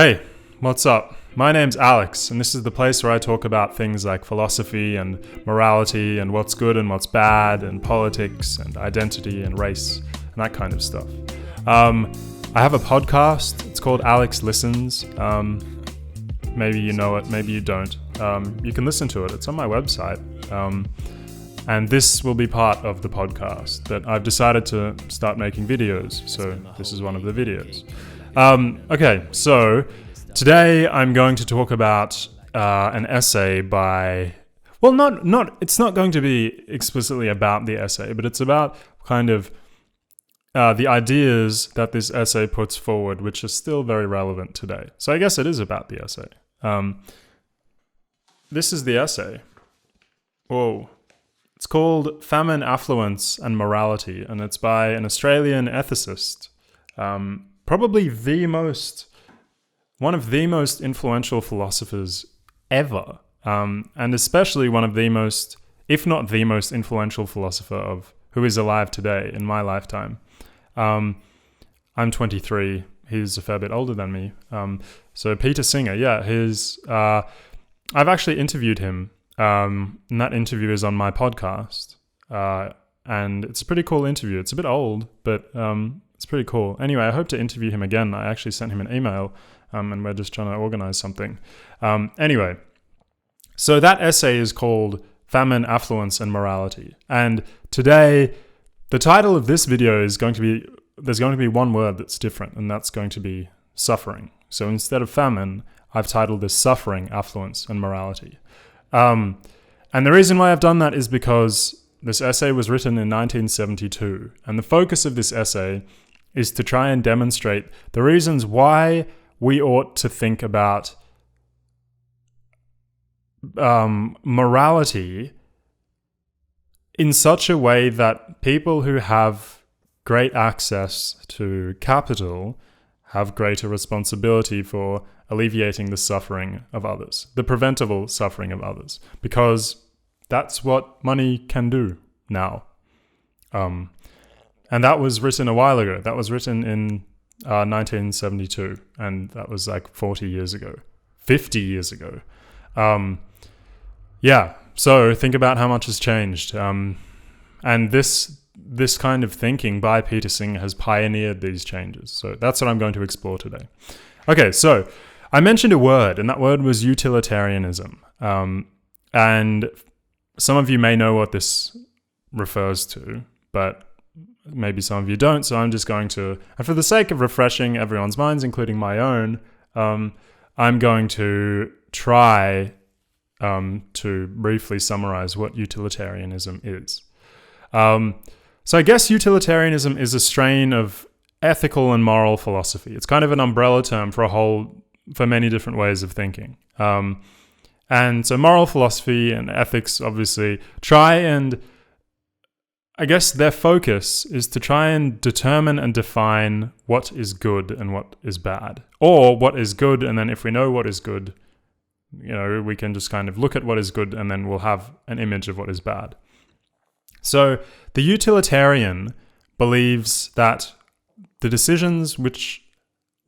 Hey, what's up? My name's Alex, and this is the place where I talk about things like philosophy and morality and what's good and what's bad and politics and identity and race and that kind of stuff. I have a podcast. It's called Alex Listens. Maybe you know it, maybe you don't. You can listen to it. It's on my website. And this will be part of the podcast, but I've decided to start making videos, so this is one of the videos. Okay, so today I'm going to talk about an essay by... Well, it's not going to be explicitly about the essay, but it's about kind of the ideas that this essay puts forward, which are still very relevant today. So I guess it is about the essay. This is the essay. Whoa. It's called Famine, Affluence and Morality, and it's by an Australian ethicist. Probably one of the most influential philosophers ever, and especially one of the most, if not the most influential philosopher who is alive today in my lifetime. I'm 23. He's a fair bit older than me. So Peter Singer, I've actually interviewed him. And that interview is on my podcast. And it's a pretty cool interview. It's a bit old, but it's pretty cool. Anyway, I hope to interview him again. I actually sent him an email, and we're just trying to organize something. Anyway, so that essay is called Famine, Affluence and Morality. And today, the title of this video is there's going to be one word that's different, and that's going to be suffering. So instead of famine, I've titled this Suffering, Affluence and Morality. And the reason why I've done that is because this essay was written in 1972, and the focus of this essay is to try and demonstrate the reasons why we ought to think about morality in such a way that people who have great access to capital have greater responsibility for alleviating the suffering of others, the preventable suffering of others, because that's what money can do now. And that was written a while ago. That was written in 1972, and that was like 40 years ago, 50 years ago. So think about how much has changed. And this kind of thinking by Peter Singer has pioneered these changes. So that's what I'm going to explore today. Okay, so I mentioned a word, and that word was utilitarianism. And some of you may know what this refers to, but maybe some of you don't, so I'm just going to, and for the sake of refreshing everyone's minds, including my own, I'm going to try to briefly summarize what utilitarianism is. So I guess utilitarianism is a strain of ethical and moral philosophy. It's kind of an umbrella term for many different ways of thinking. And so moral philosophy and ethics obviously try and, I guess their focus is to try and determine and define what is good and what is bad. Or what is good, and then if we know what is good, we can just kind of look at what is good and then we'll have an image of what is bad. So the utilitarian believes that the decisions which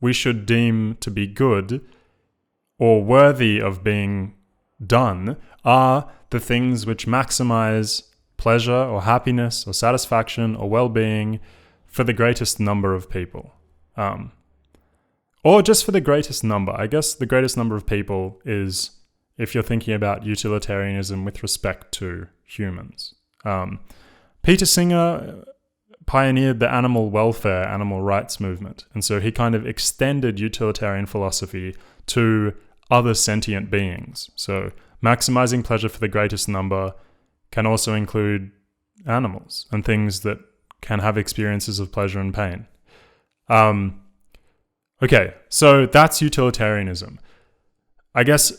we should deem to be good or worthy of being done are the things which maximize pleasure or happiness or satisfaction or well-being for the greatest number of people. Or just for the greatest number. I guess the greatest number of people is if you're thinking about utilitarianism with respect to humans. Peter Singer pioneered the animal welfare, animal rights movement. And so he kind of extended utilitarian philosophy to other sentient beings. So maximizing pleasure for the greatest number can also include animals and things that can have experiences of pleasure and pain. Okay, so that's utilitarianism. I guess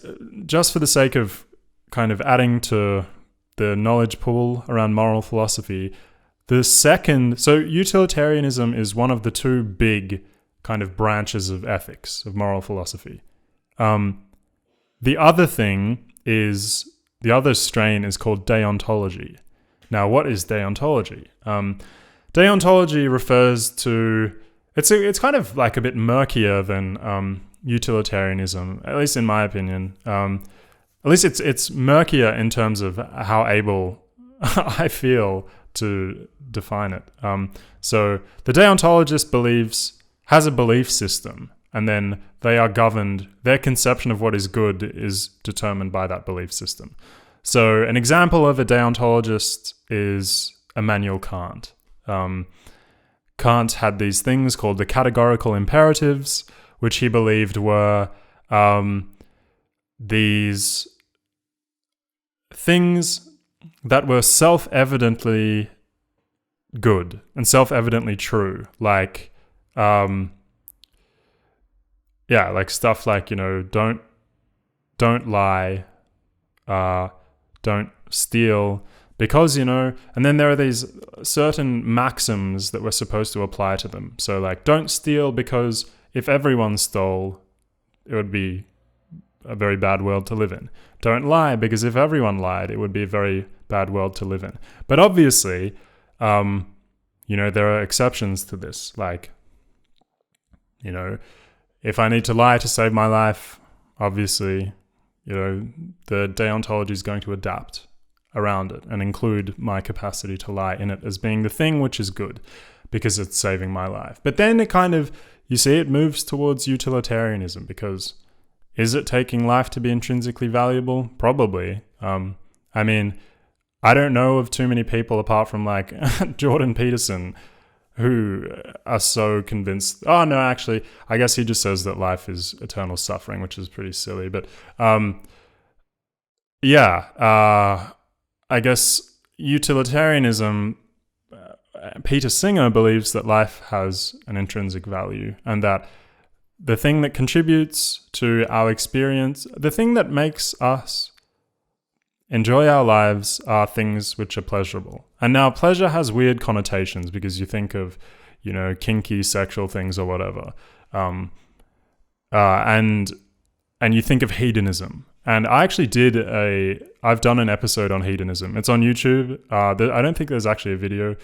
just for the sake of kind of adding to the knowledge pool around moral philosophy, so utilitarianism is one of the two big kind of branches of ethics, of moral philosophy. The other strain is called deontology. Now, what is deontology? Deontology refers to, it's kind of like a bit murkier than utilitarianism, at least in my opinion, at least it's murkier in terms of how able I feel to define it. So the deontologist has a belief system, and then they are governed, their conception of what is good is determined by that belief system. So an example of a deontologist is Immanuel Kant. Kant had these things called the categorical imperatives, which he believed were these things that were self-evidently good and self-evidently true, like like stuff like, don't lie, don't steal, because, and then there are these certain maxims that we're supposed to apply to them. So like, don't steal because if everyone stole, it would be a very bad world to live in. Don't lie because if everyone lied, it would be a very bad world to live in. But obviously, there are exceptions to this. Like, if I need to lie to save my life, obviously, the deontology is going to adapt around it and include my capacity to lie in it as being the thing which is good because it's saving my life. But then it kind of, it moves towards utilitarianism, because is it taking life to be intrinsically valuable? Probably. I don't know of too many people apart from like Jordan Peterson who are so convinced. Oh no, actually, I guess he just says that life is eternal suffering, which is pretty silly. But I guess utilitarianism, Peter Singer believes that life has an intrinsic value, and that the thing that contributes to our experience, the thing that makes us enjoy our lives, are things which are pleasurable. And now pleasure has weird connotations because you think of, kinky sexual things or whatever. And you think of hedonism. And I actually I've done an episode on hedonism. It's on YouTube. I don't think there's actually a video,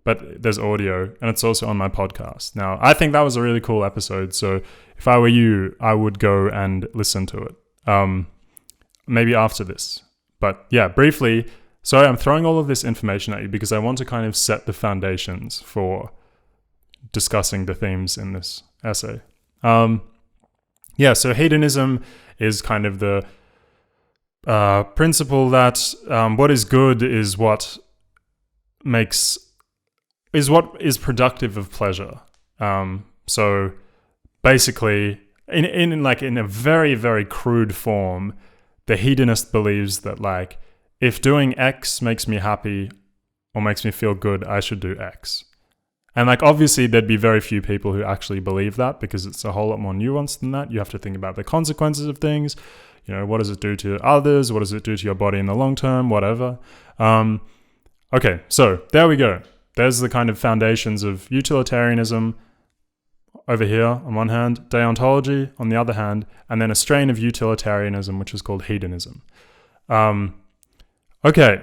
but there's audio, and it's also on my podcast. Now, I think that was a really cool episode. So if I were you, I would go and listen to it. Maybe after this. But yeah, briefly, sorry, I'm throwing all of this information at you because I want to kind of set the foundations for discussing the themes in this essay. So hedonism is kind of the principle that what is good is what is productive of pleasure. So basically, in a very, very crude form, the hedonist believes that like, if doing X makes me happy or makes me feel good, I should do X. And like, obviously there'd be very few people who actually believe that, because it's a whole lot more nuanced than that. You have to think about the consequences of things. What does it do to others? What does it do to your body in the long term? Whatever. Okay, so there we go. There's the kind of foundations of utilitarianism over here on one hand, deontology on the other hand, and then a strain of utilitarianism, which is called hedonism. Okay,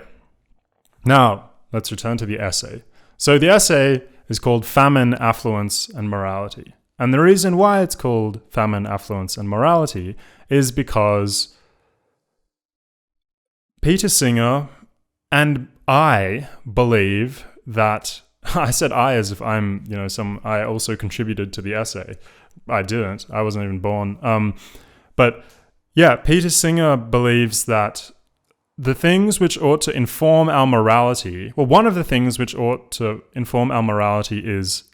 now let's return to the essay. So the essay is called Famine, Affluence, and Morality. And the reason why it's called Famine, Affluence, and Morality is because Peter Singer and I believe that, I said I as if I'm, I also contributed to the essay. I didn't. I wasn't even born. But yeah, Peter Singer believes that the things which ought to inform our morality, well, one of the things which ought to inform our morality is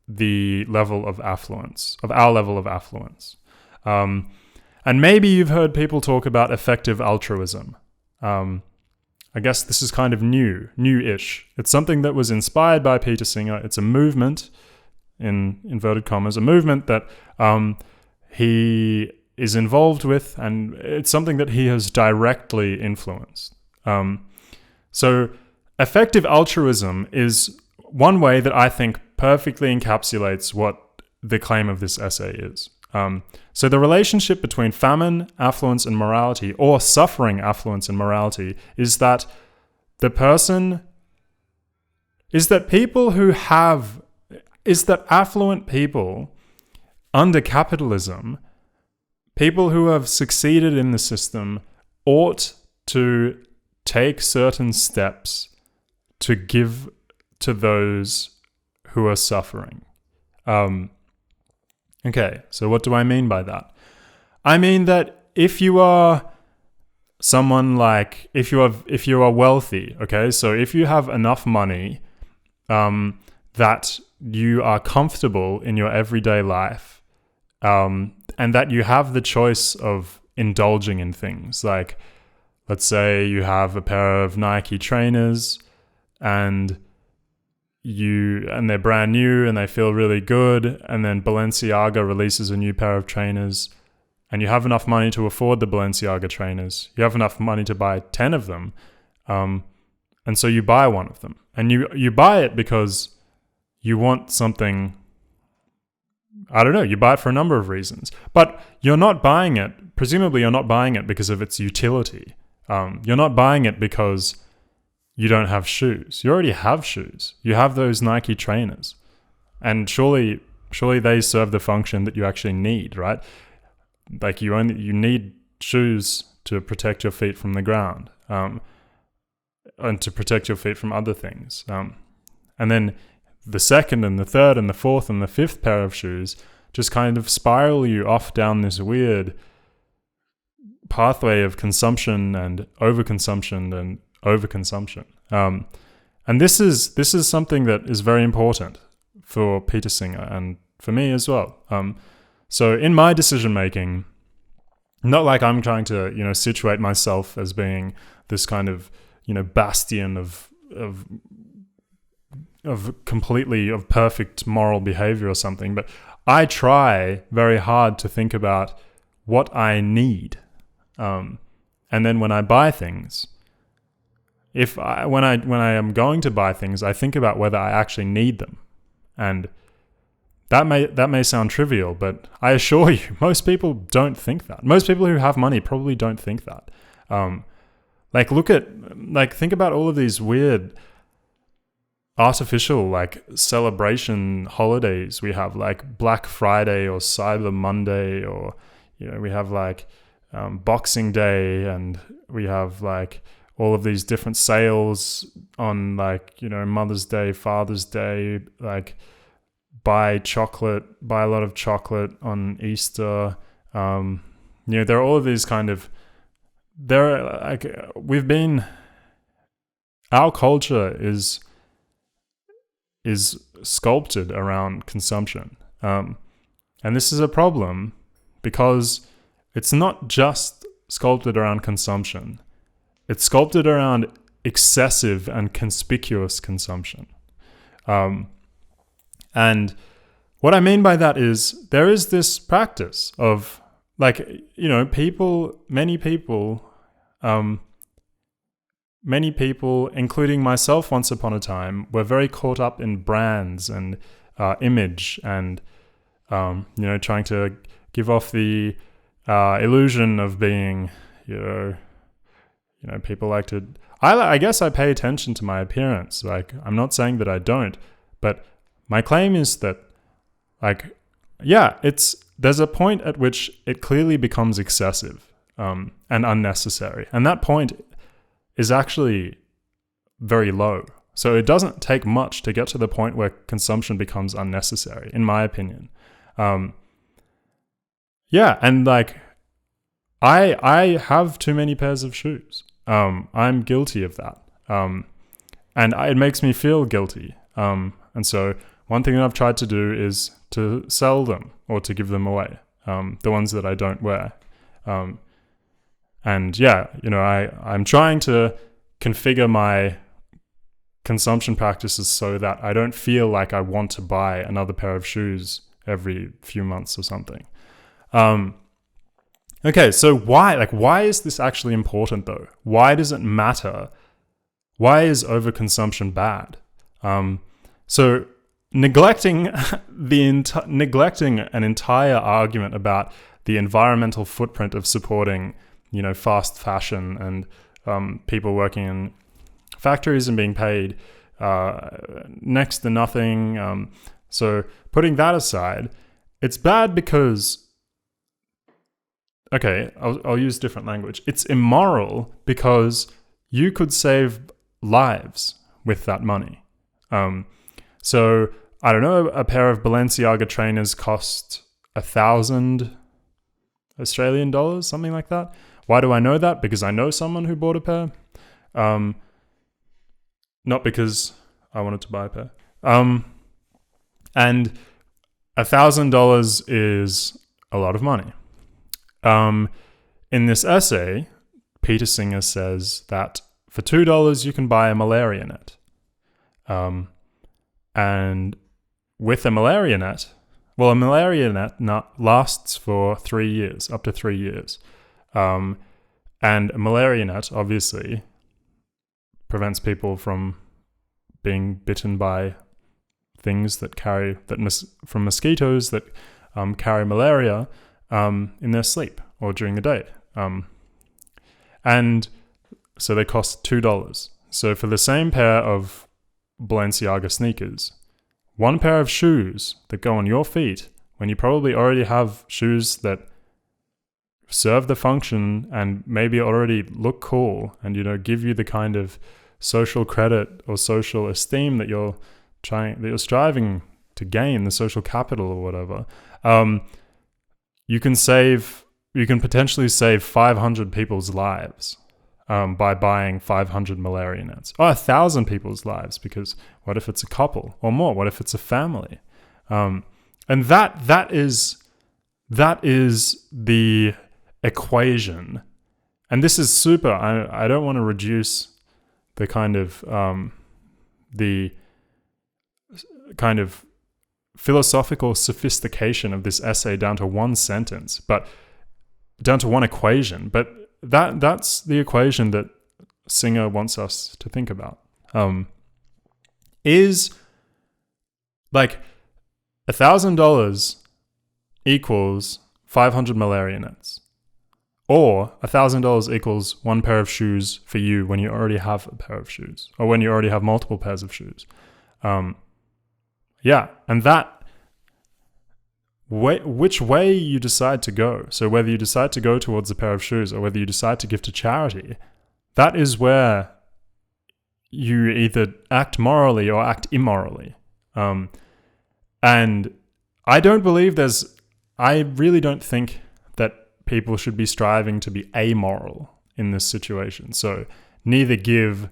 the level of affluence, of our level of affluence. And maybe you've heard people talk about effective altruism. I guess this is kind of new-ish. It's something that was inspired by Peter Singer. It's a movement, in inverted commas, a movement that he is involved with, and it's something that he has directly influenced. So effective altruism is one way that I think perfectly encapsulates what the claim of this essay is. So the relationship between famine, affluence, and morality, or suffering, affluence, and morality, is that affluent people under capitalism, people who have succeeded in the system ought to take certain steps to give to those who are suffering. Okay, so what do I mean by that? I mean that if you are someone like, if you are wealthy, okay, so if you have enough money that you are comfortable in your everyday life, and that you have the choice of indulging in things, like, let's say you have a pair of Nike trainers and they're brand new and they feel really good, and then Balenciaga releases a new pair of trainers, and you have enough money to afford the Balenciaga trainers. You have enough money to buy 10 of them, and so you buy one of them, and you buy it because you want something. I don't know, you buy it for a number of reasons, but you're not buying it, presumably you're not buying it because of its utility. You're not buying it because you don't have shoes. You already have shoes. You have those Nike trainers, and surely they serve the function that you actually need, right? Like you need shoes to protect your feet from the ground, and to protect your feet from other things. And then the second and the third and the fourth and the fifth pair of shoes just kind of spiral you off down this weird pathway of consumption and overconsumption and overconsumption. And this is something that is very important for Peter Singer and for me as well. So in my decision making, not like I'm trying to, situate myself as being this kind of, bastion of perfect moral behavior or something, but I try very hard to think about what I need. And then when I buy things, when I am going to buy things, I think about whether I actually need them. And that may sound trivial, but I assure you, most people don't think that. Most people who have money probably don't think that. Think about all of these weird artificial celebration holidays we have, like Black Friday or Cyber Monday, or we have Boxing Day, and we have all of these different sales on Mother's Day, Father's Day, buy a lot of chocolate on Easter. There are all of these kind of, our culture is sculpted around consumption. And this is a problem because it's not just sculpted around consumption. It's sculpted around excessive and conspicuous consumption. And what I mean by that is there is this practice of many people, including myself once upon a time, were very caught up in brands and image and, trying to give off the illusion of being, people like to... I guess I pay attention to my appearance. I'm not saying that I don't, but my claim is that, there's a point at which it clearly becomes excessive and unnecessary. And that point is actually very low. So it doesn't take much to get to the point where consumption becomes unnecessary, in my opinion. I have too many pairs of shoes. I'm guilty of that. It makes me feel guilty. And so one thing that I've tried to do is to sell them or to give them away, the ones that I don't wear. I'm trying to configure my consumption practices so that I don't feel like I want to buy another pair of shoes every few months or something. Okay, so why is this actually important though? Why does it matter? Why is overconsumption bad? So neglecting an entire argument about the environmental footprint of supporting, fast fashion and people working in factories and being paid next to nothing. So putting that aside, It's bad because, okay, I'll use different language. It's immoral because you could save lives with that money. So I don't know, a pair of Balenciaga trainers cost 1,000 Australian dollars, something like that. Why do I know that? Because I know someone who bought a pair. Not because I wanted to buy a pair. And $1,000 is a lot of money. In this essay, Peter Singer says that for $2 you can buy a malaria net. And with a malaria net, well, a malaria net lasts for 3 years, up to 3 years. And a malaria net, obviously, prevents people from being bitten by things from mosquitoes that carry malaria in their sleep or during the day. And so they cost $2. So for the same pair of Balenciaga sneakers, one pair of shoes that go on your feet, when you probably already have shoes that serve the function and maybe already look cool and, give you the kind of social credit or social esteem that you're striving to gain, the social capital or whatever, you can potentially save 500 people's lives by buying 500 malaria nets, or 1,000 people's lives, because what if it's a couple or more? What if it's a family? And that is the equation. And this is super. I don't want to reduce the kind of philosophical sophistication of this essay down to one sentence, but down to one equation. But that's the equation that Singer wants us to think about. Is like $1,000 equals 500 malaria nets, or $1,000 equals one pair of shoes for you when you already have a pair of shoes, or when you already have multiple pairs of shoes. And that which way you decide to go, so whether you decide to go towards a pair of shoes or whether you decide to give to charity, that is where you either act morally or act immorally. And I really don't think that people should be striving to be amoral in this situation. So neither give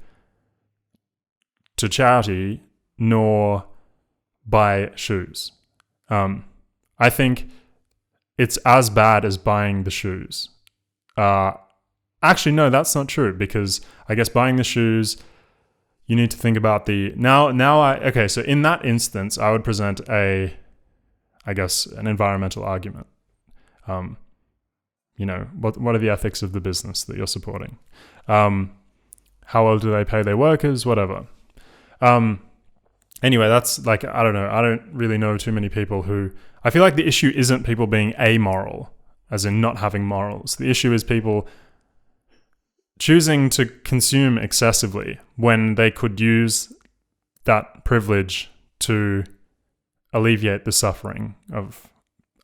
to charity nor buy shoes. I think it's as bad as buying the shoes. Actually, no, that's not true, because I guess buying the shoes, you need to think about so in that instance, I would present an environmental argument. What are the ethics of the business that you're supporting? How well do they pay their workers? Whatever. Anyway, that's I don't know. I don't really know too many people who... I feel like the issue isn't people being amoral, as in not having morals. The issue is people choosing to consume excessively when they could use that privilege to alleviate the suffering of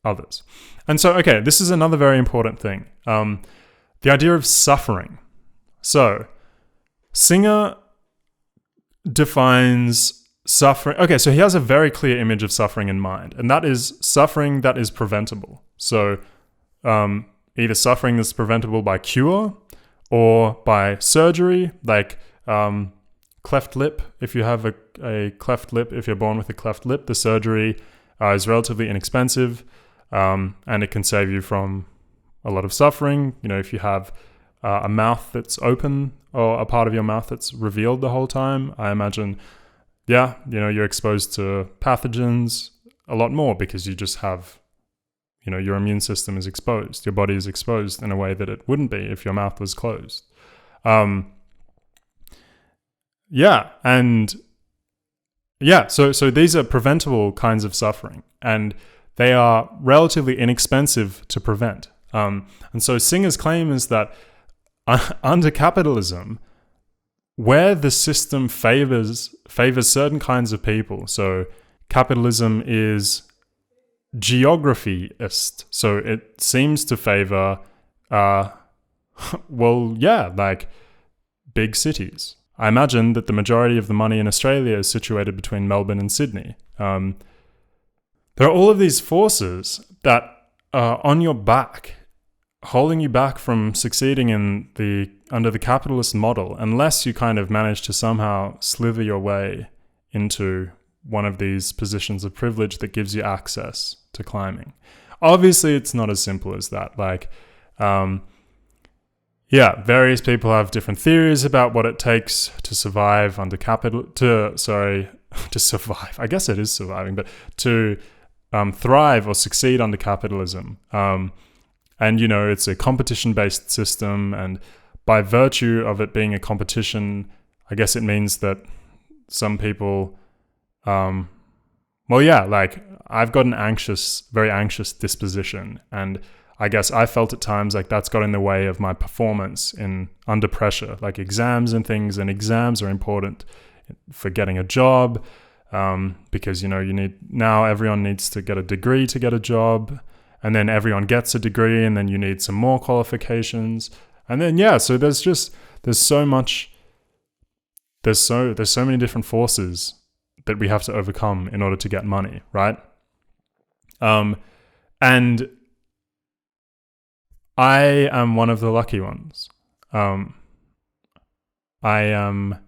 others. And so, okay, this is another very important thing. The idea of suffering. So, Singer defines suffering. Okay, so he has a very clear image of suffering in mind, and that is suffering that is preventable. So either suffering that's preventable by cure or by surgery, like cleft lip. If you have a cleft lip, if you're born with a cleft lip, the surgery is relatively inexpensive, and it can save you from a lot of suffering. If you have a mouth that's open or a part of your mouth that's revealed the whole time, I imagine you're exposed to pathogens a lot more because you just have, your immune system is exposed. Your body is exposed in a way that it wouldn't be if your mouth was closed. So these are preventable kinds of suffering, and they are relatively inexpensive to prevent. And so Singer's claim is that under capitalism, where the system favors certain kinds of people, so capitalism is geographyist. So it seems to favor, like big cities. I imagine that the majority of the money in Australia is situated between Melbourne and Sydney. There are all of these forces that are on your back, holding you back from succeeding under the capitalist model, unless you kind of manage to somehow slither your way into one of these positions of privilege that gives you access to climbing. Obviously, it's not as simple as that. Various people have different theories about what it takes to survive under to survive. I guess it is surviving, but to thrive or succeed under capitalism. And, it's a competition-based system. And by virtue of it being a competition, I guess it means that some people, I've got an very anxious disposition. And I guess I felt at times like that's got in the way of my performance under pressure, like exams and things. And exams are important for getting a job, because, everyone needs to get a degree to get a job. And then everyone gets a degree, and then you need some more qualifications. And then, so there's so many different forces that we have to overcome in order to get money, right? And I am one of the lucky ones. I have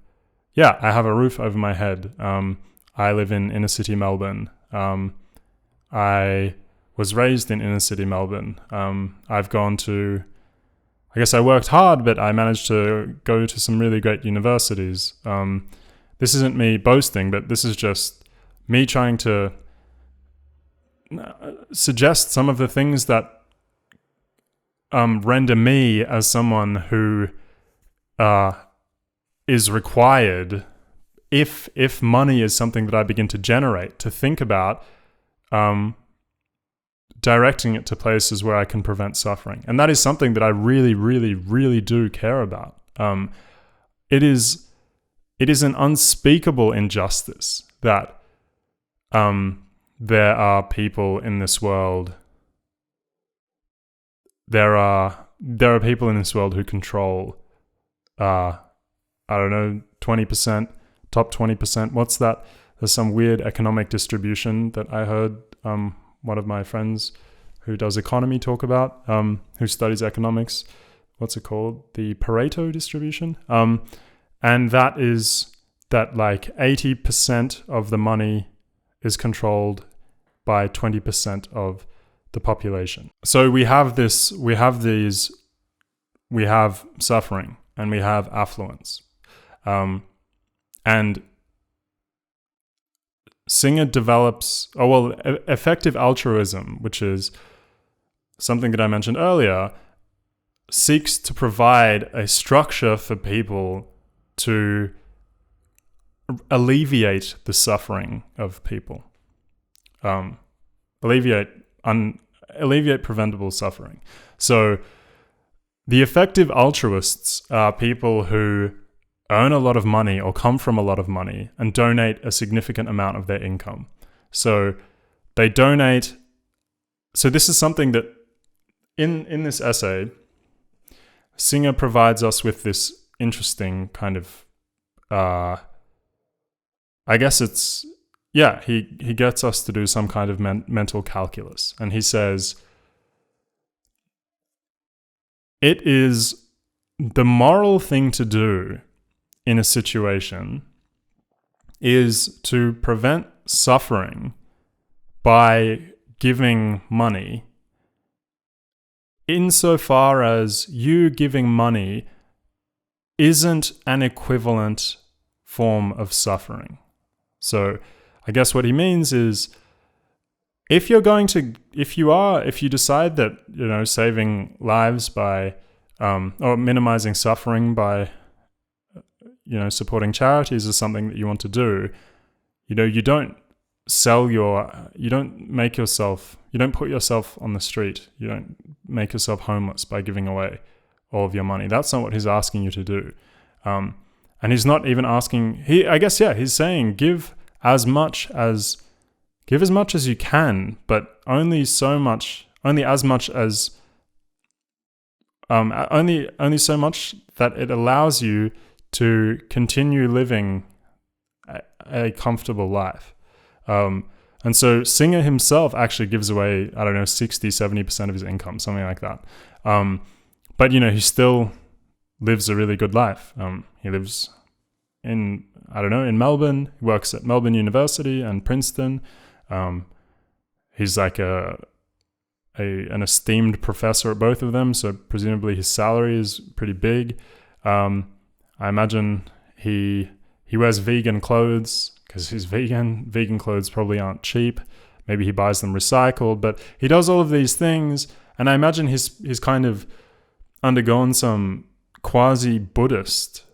a roof over my head. I live in inner city Melbourne. I was raised in inner city Melbourne. I worked hard, but I managed to go to some really great universities. This isn't me boasting, but this is just me trying to suggest some of the things that render me as someone who is required, if money is something that I begin to generate, to think about directing it to places where I can prevent suffering. And that is something that I really, really, really do care about. It is an unspeakable injustice that there are people in this world. There are people in this world who control, 20%, top 20%. What's that? There's some weird economic distribution that I heard one of my friends who does economy talk about, who studies economics. What's it called? The Pareto distribution. And that is that 80% of the money is controlled by 20% of the population. So we have suffering and we have affluence. And Singer develops, effective altruism, which is something that I mentioned earlier, seeks to provide a structure for people to alleviate the suffering of people. Alleviate preventable suffering. So the effective altruists are people who earn a lot of money or come from a lot of money and donate a significant amount of their income. So they donate. So this is something that in this essay, Singer provides us with this interesting kind of, he gets us to do some kind of mental calculus. And he says, it is the moral thing to do in a situation is to prevent suffering by giving money, insofar as you giving money isn't an equivalent form of suffering. So I guess what he means is, if you decide that, saving lives by, or minimizing suffering by, supporting charities is something that you want to do, you don't put yourself on the street. You don't make yourself homeless by giving away all of your money. That's not what he's asking you to do. And he's not even asking, he's saying give as much as give as much as you can, but only so much, only as much as, only so much that it allows you to continue living a comfortable life. And so Singer himself actually gives away, I don't know, 60, 70% of his income, something like that. But, he still lives a really good life. He lives in Melbourne. He works at Melbourne University and Princeton. He's like an esteemed professor at both of them, so presumably his salary is pretty big. I imagine he wears vegan clothes because he's vegan. Vegan clothes probably aren't cheap. Maybe he buys them recycled, but he does all of these things, and I imagine he's kind of undergone some quasi-Buddhist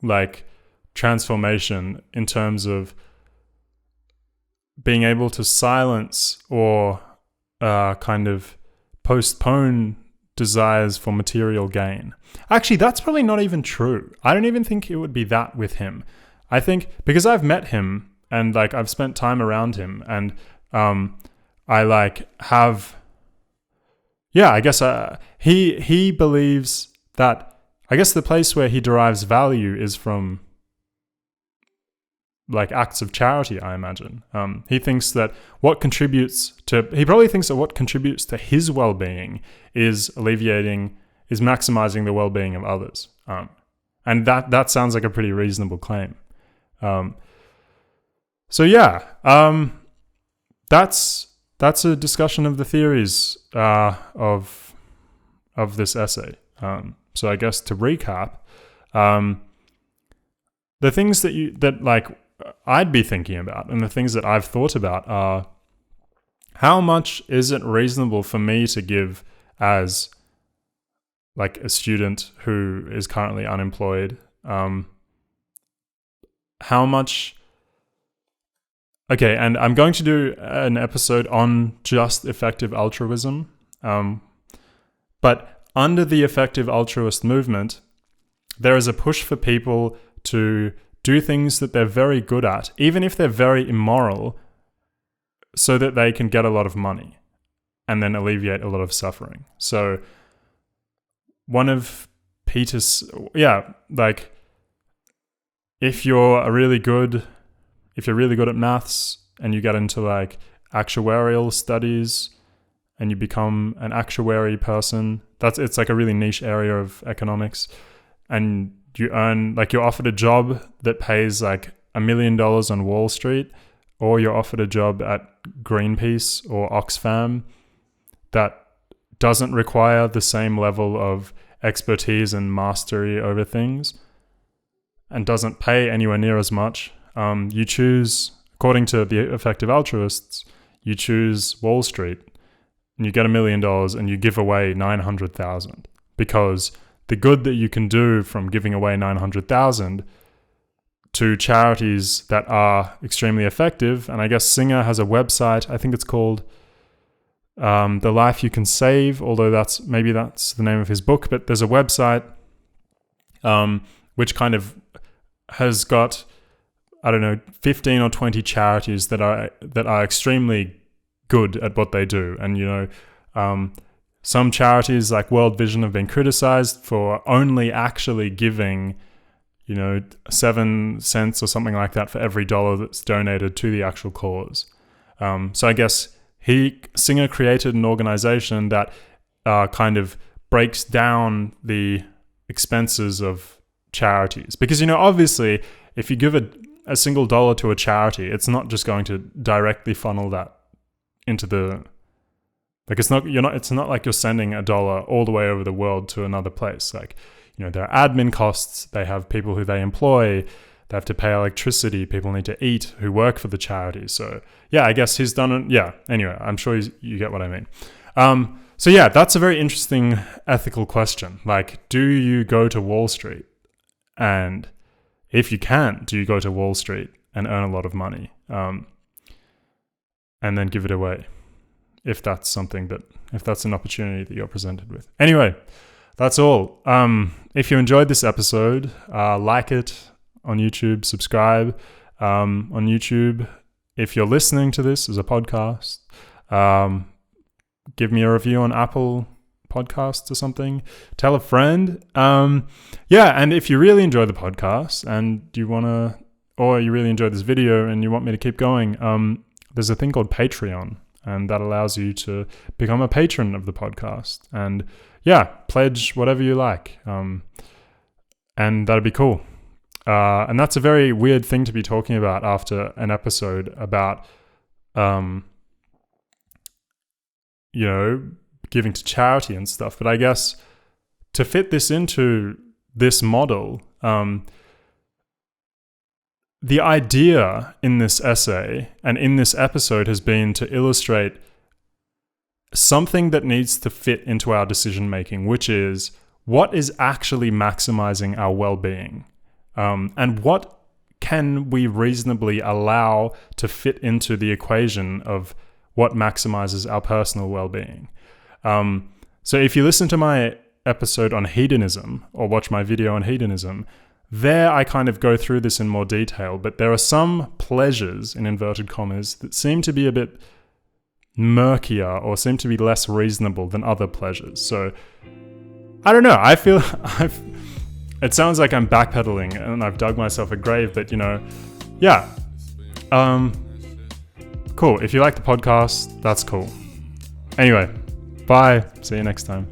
like transformation in terms of being able to silence or kind of postpone desires for material gain. Actually, that's probably not even true. I don't even think it would be that with him. I think because I've met him and like I've spent time around him, and I like have, yeah, I guess he believes that, I guess the place where he derives value is from like acts of charity, I imagine. He thinks that what contributes to his well-being is maximizing the well-being of others. And that sounds like a pretty reasonable claim. So yeah, that's a discussion of the theories of this essay. So I guess to recap, the things that I'd be thinking about, and the things that I've thought about, are how much is it reasonable for me to give as like a student who is currently unemployed? How much? Okay, and I'm going to do an episode on just effective altruism, but under the effective altruist movement, there is a push for people to do things that they're very good at, even if they're very immoral, so that they can get a lot of money and then alleviate a lot of suffering. So one of Peter's, like if you're really good at maths and you get into like actuarial studies and you become an actuary person, it's like a really niche area of economics, and you're offered a job that pays like $1 million on Wall Street, or you're offered a job at Greenpeace or Oxfam that doesn't require the same level of expertise and mastery over things and doesn't pay anywhere near as much. You choose, according to the effective altruists, you choose Wall Street, and you get $1 million and you give away 900,000, because the good that you can do from giving away 900,000 to charities that are extremely effective. And I guess Singer has a website, I think it's called The Life You Can Save, although that's the name of his book, but there's a website which kind of has got, I don't know, 15 or 20 charities that are extremely good at what they do. And some charities like World Vision have been criticized for only actually giving 7 cents or something like that for every dollar that's donated to the actual cause. So I guess Singer created an organization that kind of breaks down the expenses of charities, because obviously if you give a single dollar to a charity, it's not just going to directly funnel that into the, like, it's not like you're sending a dollar all the way over the world to another place. Like, there are admin costs, they have people who they employ, they have to pay electricity, people need to eat who work for the charity. So yeah, I guess he's done it. Yeah, anyway, I'm sure you get what I mean. So yeah, that's a very interesting ethical question. Like, do you go to Wall Street? And if you can't, do you go to Wall Street and earn a lot of money and then give it away? If that's an opportunity that you're presented with. Anyway, that's all. If you enjoyed this episode, like it on YouTube, subscribe. on YouTube. If you're listening to this as a podcast, give me a review on Apple Podcasts or something. Tell a friend. And if you really enjoy the podcast and you really enjoyed this video and you want me to keep going, there's a thing called Patreon, and that allows you to become a patron of the podcast. And pledge whatever you like. And that'd be cool. And that's a very weird thing to be talking about after an episode about, giving to charity and stuff. But I guess to fit this into this model, the idea in this essay and in this episode has been to illustrate something that needs to fit into our decision making, which is what is actually maximizing our well-being, and what can we reasonably allow to fit into the equation of what maximizes our personal well-being. So if you listen to my episode on hedonism or watch my video on hedonism, there I kind of go through this in more detail, but there are some pleasures, in inverted commas, that seem to be a bit murkier or seem to be less reasonable than other pleasures. So I don't know. I feel it sounds like I'm backpedaling and I've dug myself a grave, but cool. If you like the podcast, that's cool. Anyway, bye. See you next time.